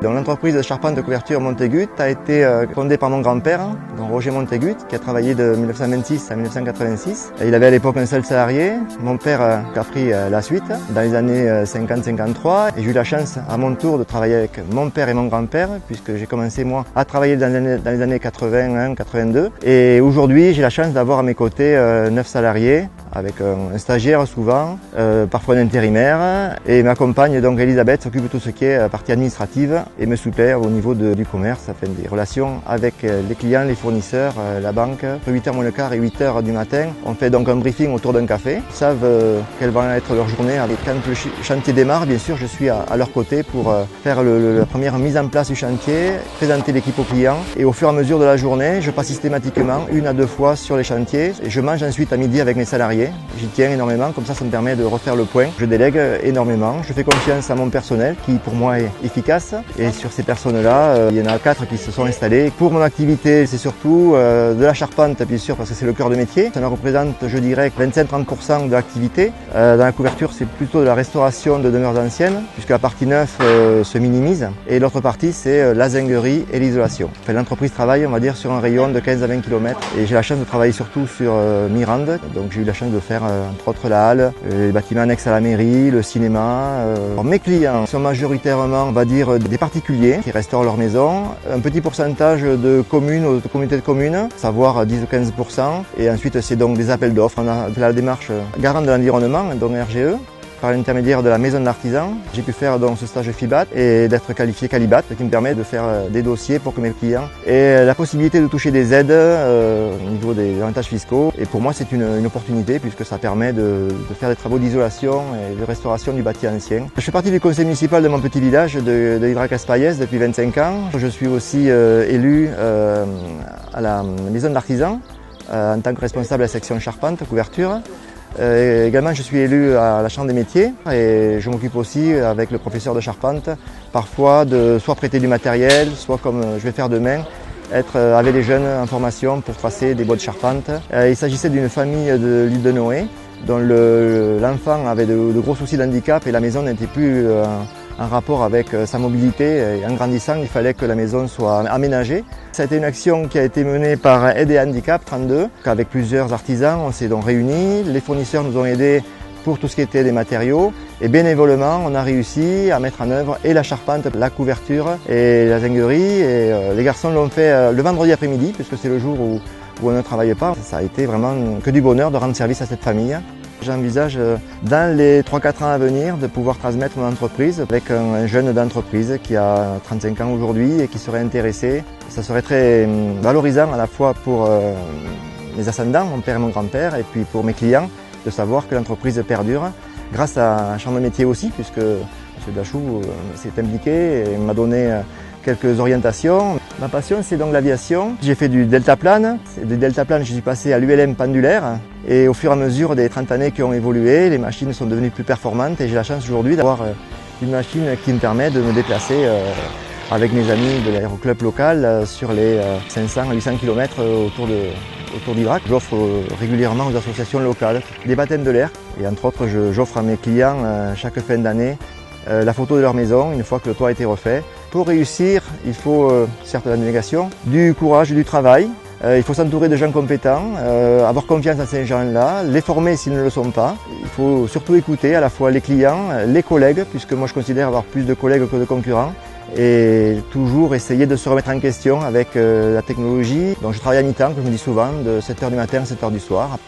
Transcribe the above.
Donc l'entreprise de charpente de couverture Montégut a été fondée par mon grand-père, donc Roger Montégut, qui a travaillé de 1926 à 1986. Il avait à l'époque un seul salarié. Mon père a pris la suite dans les années 50-53 et j'ai eu la chance à mon tour de travailler avec mon père et mon grand-père puisque j'ai commencé moi à travailler dans les années 81-82 et aujourd'hui j'ai la chance d'avoir à mes côtés 9 salariés avec un stagiaire souvent, parfois un intérimaire et ma compagne donc Elisabeth s'occupe de tout ce qui est partie administrative et me soutient au niveau du commerce, afin des relations avec les clients, les fournisseurs, la banque. Entre 8h moins le quart et 8h du matin, on fait donc un briefing autour d'un café. Ils savent quelle va être leur journée. Et quand le chantier démarre, bien sûr, je suis à leur côté pour faire la première mise en place du chantier, présenter l'équipe aux clients et au fur et à mesure de la journée, je passe systématiquement 1 à 2 fois sur les chantiers et je mange ensuite à midi avec mes salariés. J'y tiens énormément, comme ça me permet de refaire le point. Je délègue énormément, je fais confiance à mon personnel qui pour moi est efficace et sur ces personnes-là, il y en a 4 qui se sont installés. Pour mon activité, c'est surtout de la charpente bien sûr parce que c'est le cœur de métier. Ça représente, je dirais, 25-30% de l'activité. Dans la couverture, c'est plutôt de la restauration de demeures anciennes puisque la partie neuve se minimise et l'autre partie c'est la zinguerie et l'isolation. Enfin, l'entreprise travaille, on va dire, sur un rayon de 15 à 20 km et j'ai la chance de travailler surtout sur Mirande. Donc j'ai eu la chance de faire entre autres la halle, les bâtiments annexes à la mairie, le cinéma. Mes clients sont majoritairement, on va dire, des particuliers qui restaurent leur maison, un petit pourcentage de communes ou de communautés de communes, savoir 10 ou 15%, et ensuite c'est donc des appels d'offres. On a fait la démarche garante de l'environnement, donc RGE. Par l'intermédiaire de la maison de l'artisan, j'ai pu faire donc ce stage FIBAT et d'être qualifié Calibat, ce qui me permet de faire des dossiers pour que mes clients aient la possibilité de toucher des aides au niveau des avantages fiscaux. Et pour moi, c'est une opportunité puisque ça permet de faire des travaux d'isolation et de restauration du bâti ancien. Je fais partie du conseil municipal de mon petit village de Hydra-Caspaillès depuis 25 ans. Je suis aussi élu à la maison de l'artisan en tant que responsable de la section charpente, couverture. Également, je suis élu à la Chambre des métiers et je m'occupe aussi avec le professeur de charpente parfois de soit prêter du matériel, soit comme je vais faire demain, être avec les jeunes en formation pour tracer des bois de charpente. Il s'agissait d'une famille de l'île de Noé dont l'enfant avait de gros soucis d'handicap et la maison n'était plus en rapport avec sa mobilité. Et en grandissant, il fallait que la maison soit aménagée. Ça a été une action qui a été menée par Aide et Handicap 32, avec plusieurs artisans. On s'est donc réunis. Les fournisseurs nous ont aidés pour tout ce qui était des matériaux. Et bénévolement, on a réussi à mettre en œuvre et la charpente, la couverture et la zinguerie. Et les garçons l'ont fait le vendredi après-midi, puisque c'est le jour où on ne travaille pas. Ça a été vraiment que du bonheur de rendre service à cette famille. J'envisage dans les 3-4 ans à venir de pouvoir transmettre mon entreprise avec un jeune d'entreprise qui a 35 ans aujourd'hui et qui serait intéressé. Ça serait très valorisant à la fois pour mes ascendants, mon père et mon grand-père, et puis pour mes clients, de savoir que l'entreprise perdure. Grâce à la Chambre de métier aussi, puisque M. Dachou s'est impliqué et m'a donné quelques orientations. Ma passion, c'est donc l'aviation. J'ai fait du deltaplane. Du deltaplane, je suis passé à l'ULM pendulaire. Et au fur et à mesure des 30 années qui ont évolué, les machines sont devenues plus performantes et j'ai la chance aujourd'hui d'avoir une machine qui me permet de me déplacer avec mes amis de l'aéroclub local sur les 500 à 800 km autour d'Hydrac. J'offre régulièrement aux associations locales des baptêmes de l'air et entre autres j'offre à mes clients chaque fin d'année la photo de leur maison une fois que le toit a été refait. Pour réussir, il faut certes la négation, du courage, du travail. Il faut s'entourer de gens compétents, avoir confiance à ces gens-là, les former s'ils ne le sont pas. Il faut surtout écouter à la fois les clients, les collègues, puisque moi je considère avoir plus de collègues que de concurrents, et toujours essayer de se remettre en question avec la technologie. Donc je travaille à mi-temps, comme je me dis souvent, de 7h du matin à 7h du soir.